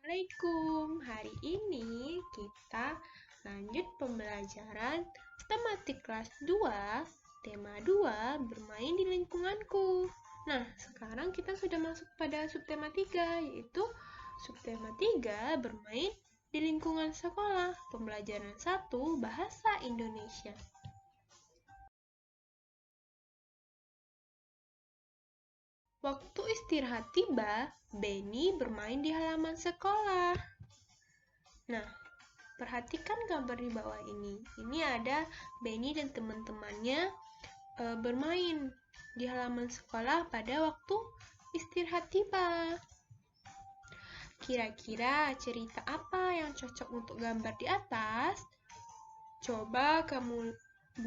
Assalamualaikum. Hari ini kita lanjut pembelajaran tematik kelas 2, tema 2, bermain di lingkunganku. Nah, sekarang kita sudah masuk pada subtema 3, yaitu subtema 3, bermain di lingkungan sekolah, pembelajaran 1, bahasa Indonesia. Waktu istirahat tiba, Benny bermain di halaman sekolah. Nah, perhatikan gambar di bawah ini. Ini ada Benny dan teman-temannya bermain di halaman sekolah pada waktu istirahat tiba. Kira-kira cerita apa yang cocok untuk gambar di atas? Coba kamu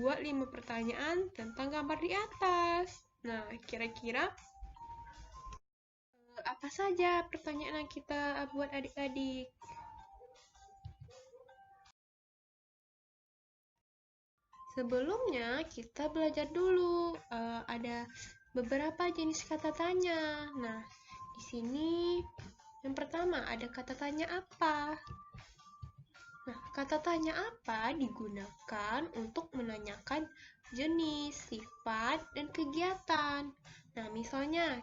buat 5 pertanyaan tentang gambar di atas. Nah, kira-kira apa saja pertanyaan yang kita buat adik-adik? Sebelumnya kita belajar dulu ada beberapa jenis kata tanya. Nah, di sini yang pertama ada kata tanya apa. Nah, kata tanya apa digunakan untuk menanyakan jenis, sifat, dan kegiatan. Nah, misalnya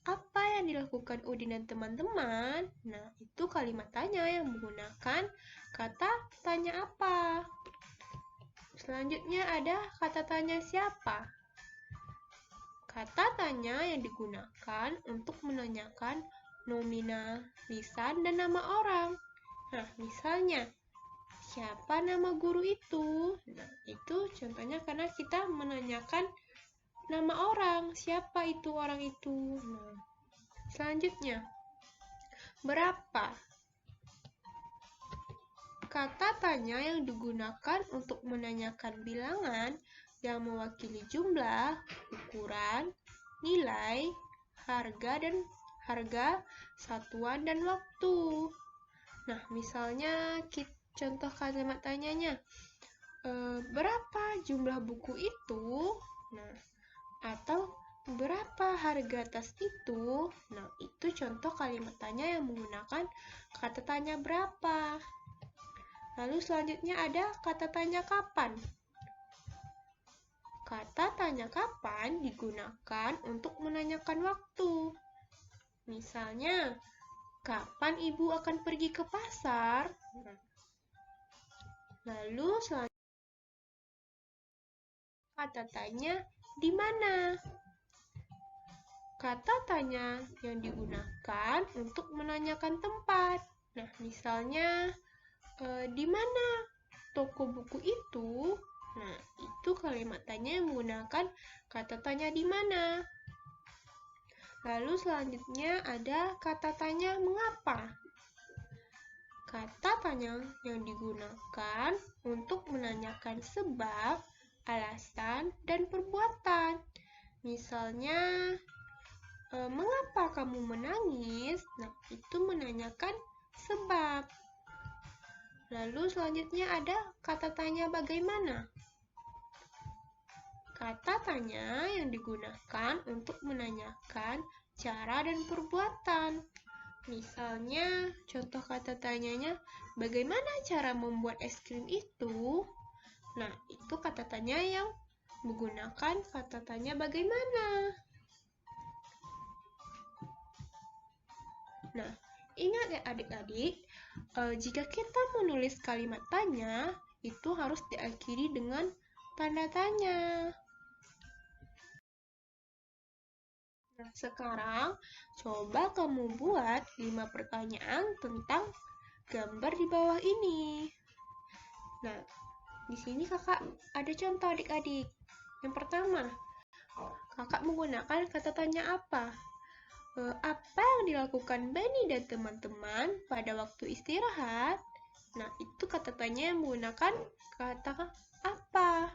apa yang dilakukan Udin dan teman-teman? Nah, itu kalimat tanya yang menggunakan kata tanya apa. Selanjutnya ada kata tanya siapa. Kata tanya yang digunakan untuk menanyakan nominal, lisan, dan nama orang. Nah, misalnya, siapa nama guru itu? Nah, itu contohnya karena kita menanyakan nama orang, siapa itu orang itu. Nah, selanjutnya, berapa? Kata tanya yang digunakan untuk menanyakan bilangan yang mewakili jumlah, ukuran, nilai, harga, satuan, dan waktu. Nah, misalnya contoh kalimat tanyanya, berapa jumlah buku itu? Nah, atau berapa harga tas itu? Nah, itu contoh kalimat tanya yang menggunakan kata tanya berapa. Lalu selanjutnya ada kata tanya kapan. Kata tanya kapan digunakan untuk menanyakan waktu. Misalnya, kapan ibu akan pergi ke pasar? Lalu selanjutnya kata tanya di mana. Kata tanya yang digunakan untuk menanyakan tempat. Nah, misalnya di mana toko buku itu? Nah, itu kalimat tanya yang menggunakan kata tanya di mana. Lalu selanjutnya ada kata tanya mengapa. Kata tanya yang digunakan untuk menanyakan sebab, alasan, dan perbuatan. Misalnya, mengapa kamu menangis? Nah, itu menanyakan sebab. Lalu selanjutnya ada kata tanya bagaimana. Kata tanya yang digunakan untuk menanyakan cara dan perbuatan. Misalnya, contoh kata tanyanya, bagaimana cara membuat es krim itu? Nah, itu kata tanya yang menggunakan kata tanya bagaimana. Nah, ingat ya adik-adik, jika kita menulis kalimat tanya, itu harus diakhiri dengan tanda tanya. Nah, sekarang coba kamu buat 5 pertanyaan tentang gambar di bawah ini. Nah, di sini kakak ada contoh adik-adik. Yang pertama, kakak menggunakan kata tanya apa? Apa yang dilakukan Benny dan teman-teman pada waktu istirahat? Nah, itu kata tanya yang menggunakan kata apa.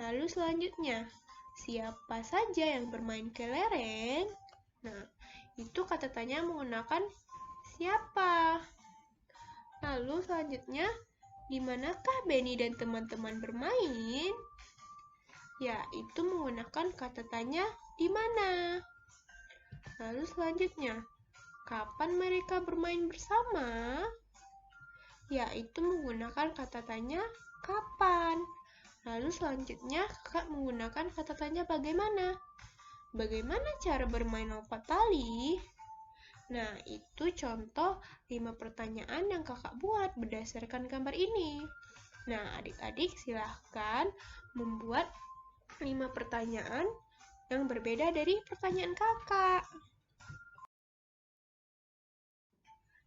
Lalu selanjutnya, siapa saja yang bermain kelereng? Nah, itu kata tanya menggunakan siapa. Lalu selanjutnya, di manakah Benny dan teman-teman bermain? Ya, itu menggunakan kata tanya di mana. Lalu selanjutnya, Kapan mereka bermain bersama? Yaitu menggunakan kata tanya kapan. Lalu selanjutnya kakak menggunakan kata tanya bagaimana. Bagaimana cara bermain lompat tali? Nah, itu contoh 5 pertanyaan yang kakak buat berdasarkan gambar ini. Nah, adik-adik silahkan membuat 5 pertanyaan yang berbeda dari pertanyaan kakak.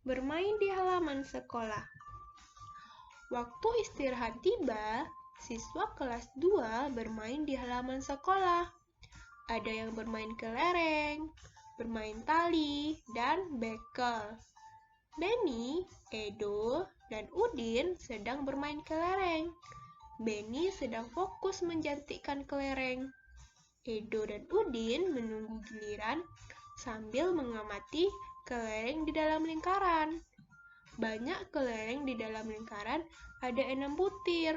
Bermain di halaman sekolah. Waktu istirahat tiba, siswa kelas 2 bermain di halaman sekolah. Ada yang bermain kelereng, bermain tali, dan bekel. Benny, Edo, dan Udin sedang bermain kelereng. Benny sedang fokus menjantikkan kelereng. Edo dan Udin menunggu giliran sambil mengamati kelereng di dalam lingkaran. Banyak kelereng di dalam lingkaran, ada 6 butir.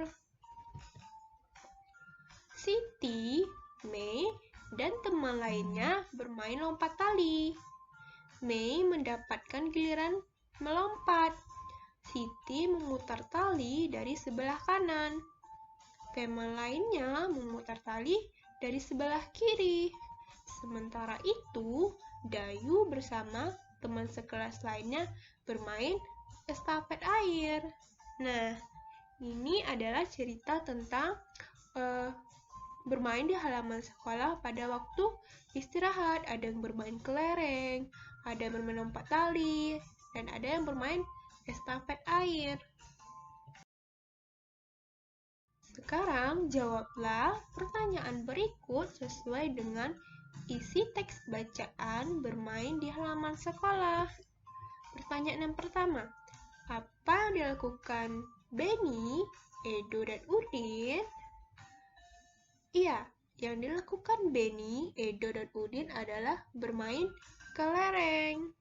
Siti, Mei, dan teman lainnya bermain lompat tali. Mei mendapatkan giliran melompat. Siti memutar tali dari sebelah kanan. Teman lainnya memutar tali dari sebelah kiri. Sementara itu, Dayu bersama teman sekelas lainnya bermain estafet air. Nah, ini adalah cerita tentang bermain di halaman sekolah pada waktu istirahat. Ada yang bermain kelereng, ada yang bermain lompat tali, dan ada yang bermain estafet air. Sekarang jawablah pertanyaan berikut sesuai dengan isi teks bacaan bermain di halaman sekolah. Pertanyaan yang pertama, apa yang dilakukan Benny, Edo, dan Udin? Iya, yang dilakukan Benny, Edo, dan Udin adalah bermain kelereng.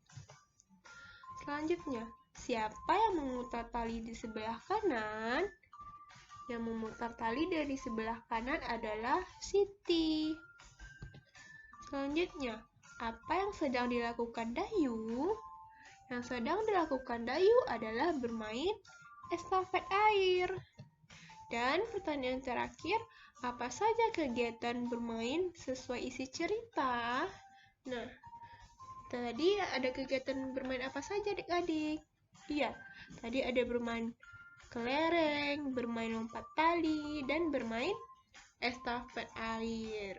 Selanjutnya, siapa yang memutar tali di sebelah kanan? Yang memutar tali dari sebelah kanan adalah Siti. Selanjutnya, apa yang sedang dilakukan Dayu? Yang sedang dilakukan Dayu adalah bermain estafet air. Dan pertanyaan terakhir, apa saja kegiatan bermain sesuai isi cerita? Nah, tadi ada kegiatan bermain apa saja adik-adik? Iya, tadi ada bermain kelereng, bermain lompat tali, dan bermain estafet air.